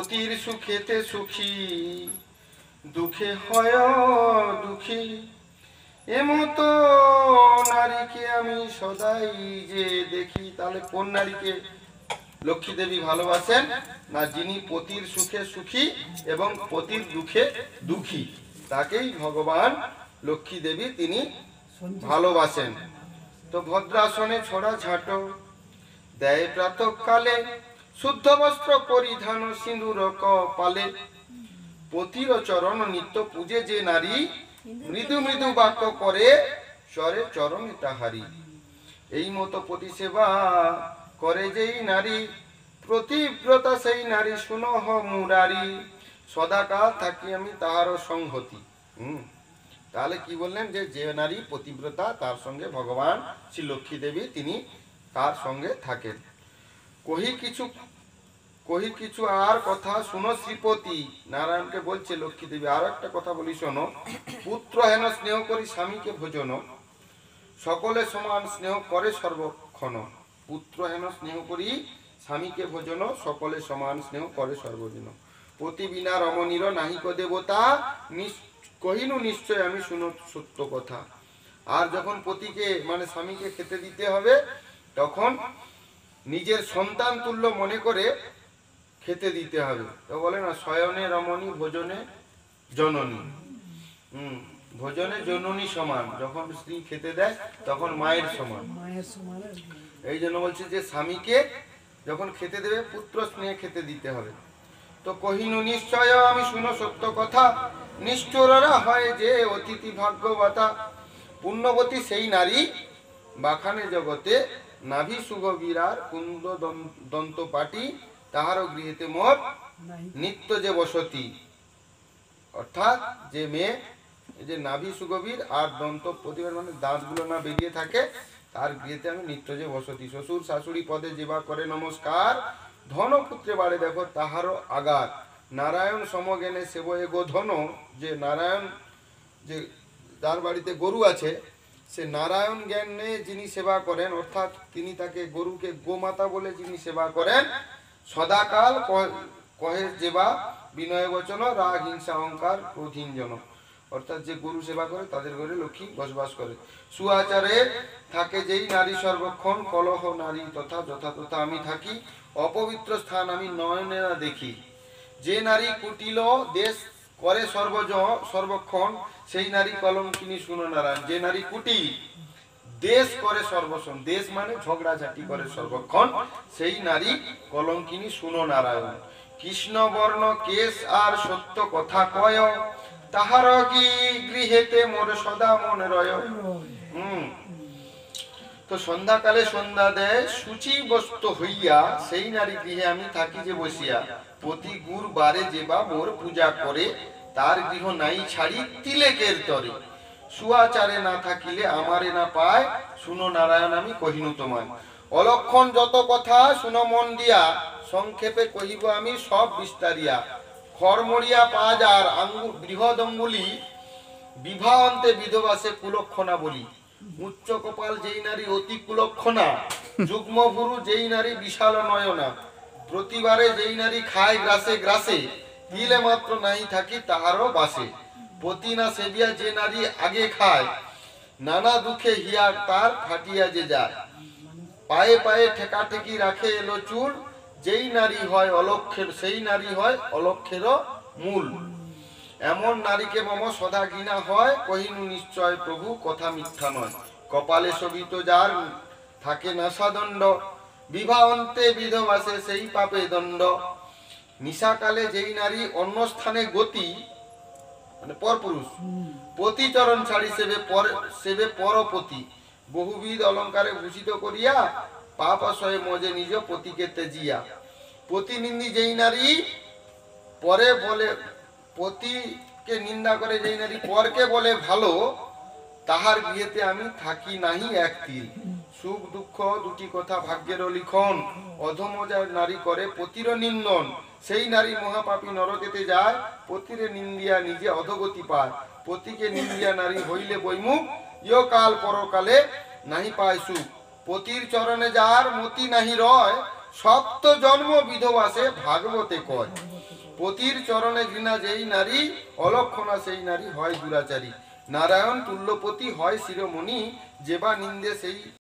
পতির সুখেতে সুখী, দুঃখে হয় দুঃখী, এমতো নারীকে আমি সদাই যে দেখি। তাহলে কোন নারীকে লক্ষ্মী দেবী ভালোবাসেন? না, যিনি পতির সুখে সুখী এবং পতির দুঃখে দুঃখী, তাকেই ভগবান লক্ষ্মী দেবী তিনি ভালোবাসেন। তো ভদ্রাসনে ছড়া ঝাঁটো দেয় প্রাতঃকালে, শুদ্ধ বস্ত্র পরিধান সিঁদুর কপালে, পতির চরণ নিত্য পূজে যে নারী, মৃদু মৃদু বাক্য করে চরে চরণে তাহারি। এই মতো পতি সেবা করে যেই নারী, প্রতিব্রতা সেই নারী শুনহ মুরারি, সদাকাল থাকি আমি তাহারও সংহতি। তাহলে কি বললেন? যে নারী পতিব্রতা তার সঙ্গে ভগবান শ্রী লক্ষ্মী দেবী তিনি তার সঙ্গে থাকেন। কহি কিছু আর কথা শুনো শ্রীপতি, নারায়ণকে বলছে লক্ষ্মী দেবী আর একটা কথা বলি শোনো। পুত্র হেন স্নেহ করি স্বামীকে ভোজন, সকলে সমান স্নেহ করে সর্বক্ষণ। পুত্র হেন স্নেহ করি স্বামীকে ভোজন, সকলে সমান স্নেহ করে সর্বজন। পতি বিনা রমণীর নাহিক দেবতা, কহিনু নিশ্চয় আমি শুনো সত্য কথা। আর যখন পতিকে মানে স্বামীকে খেতে দিতে হবে, তখন নিজের সন্তান তুল্য মনে করে খেতে দিতে হবে। তো বলে না, শয়নে রমণী ভোজনে জননী। ভোজনে জননী সমান, যখন স্ত্রী খেতে দেয় তখন মায়ের সমান। এই জন্য বলছে যে স্বামীকে যখন খেতে দেবে পুত্র স্নেহে খেতে দিতে হবে। তো কহিনু নিশ্চয় আমি শুনো সত্য কথা, নিষ্ঠুররা হয় যে অতিথি ভাগ্যবতা। পুণ্যবতী সেই নারী বাখানে জগতে, নাভি সুগভীরার কুন্দ দন্ত পাটি, তাহারও গৃহেতে মোর নিত্য যে বসতি। অর্থাৎ যে মেয়ে যে নাভি সুগভীর আর দন্ত প্রতিবার মানে দাঁতগুলো না বেরিয়ে থাকে, তার গৃহেতে আমি নিত্য যে বসতি। শ্বশুর শাশুড়ি পদে যেবা করে নমস্কার, ধনপুত্রে বাড়ে দেখো তাহারও আগার। নারায়ণ সমজ্ঞানে সেবয়ে গোধন, যে নারায়ণ যে যার বাড়িতে গরু আছে, সে নারায়ণ জ্ঞানে যিনি সেবা করেন, অর্থাৎ তিনি তাকে গরুকে গোমাতা বলে যিনি সেবা করেন, সদাকাল কহে যেবা বিনয় বচন, রাগ হিংসা অহংকার ক্রোধহীন জন। অর্থাৎ যে গরু সেবা করে তাদের ঘরে লক্ষ্মী বসবাস করে। সুআচারে থাকে যেই নারী সর্বক্ষণ, কলহ নারী তথা যথা তথা আমি থাকি, অপবিত্র স্থান আমি নয়নে না দেখি। যে নারী কুটিল দেশ করে সর্বক্ষণ, সেই নারী কলঙ্কিনী শুনো নারায়ণ। যে নারী কুটি দেশ করে সর্বক্ষণ, দেশ মানে ঝগড়াঝাটি করে সর্বক্ষণ, সেই নারী কলঙ্কিনী শুনো নারায়ণ। কৃষ্ণ বর্ণ কেশ আর সত্য কথা কয়, তাহার কি গৃহেতে মোর সদা মনে রয়। তো সন্ধ্যাকালে সন্ধ্যা দেয় সূচি বস্ত্র হইয়া, সেই নারী গৃহে আমি থাকি যে বসিয়া। প্রতি গুরবারে যেবা মোর পূজা করে, তার গৃহ নাই ছাড়ি তিলেকের তরে। সুআচারে না থাকিলে আমারে না পায়, শুনো নারায়ণ আমি কহিনু তোমায়। অলক্ষণ যত কথা শুনো মন দিয়া, সংক্ষেপে কহিব আমি সব বিস্তারিয়া। খড়মড়িয়া পাঁচ আর আঙ্গুর বৃহৎ অঙ্গুলি, বিবাহ অন্তে বিধবা সে কুলক্ষণা বলি। উচ্চ কপাল যেই নারী অতি কুলক্ষণা, যুগ্ম ভুরু যেই নারী বিশাল নয়না। প্রতিবারে যেই নারী খায় গ্রাসে গ্রাসে, তিলে মাত্র নাই থাকি তাহারও বাসে। পতি না সেবিয়া যে নারী আগে খায়, নানা দুঃখে হিয়া তার ফাটিয়া যে যায়। পায়ে পায়ে ঠেকা ঠেকি রাখে এলো চুল, যেই নারী হয় অলক্ষের সেই নারী হয় অলক্ষেরও মূল। এমন নারীকে মম সদা ঘৃণা হয়, কহিনু নিশ্চয় প্রভু কথা মিথ্যা নয়। কপালে শোভিত যার থাকে নাসাদণ্ড, বিবাহ অন্তে বিধবাসে সেই পাপে দণ্ড। নিশাকালে যেই নারী অন্য স্থানে গতি মানে পরপুরুষ, পতি চরণ ছাড়ি সেবে পরপতি। বহুবিধ অলঙ্কারে ভূষিত করিয়া, পাপ আশয়ে মজে নিজ পতিকে তেজিয়া। প্রতিনিন্দী যেই নারী পরে বলে, পতিকে নিন্দা করে যেই নারী পরকে বলে ভালো, তাহার গৃহেতে আমি থাকি নাহি এক তিল। সুখ দুঃখ দুটি কথা ভাগ্যের লিখন, অধমজার নারী করে পতির নিন্দন। সেই নারী মহাপাপী নরকেতে যায়, পতিরে নিন্দিয়া নিজে অধগতি পায়। পতিকে নিন্দিয়া নারী হইলে বৈমুখ, ইহকাল পরকালে নাহি পায় সুখ। পতির চরণে যার মতি নাহি রয়, সপ্ত জন্ম বিধবা সে ভাগবতে কয়। পতির চরণে ঘৃণা যেই নারী, অলক্ষণা সেই নারী হয় দুরাচারী। নারায়ণ তুল্যপতি হয় শিরোমণি, যেবা নিন্দে সেই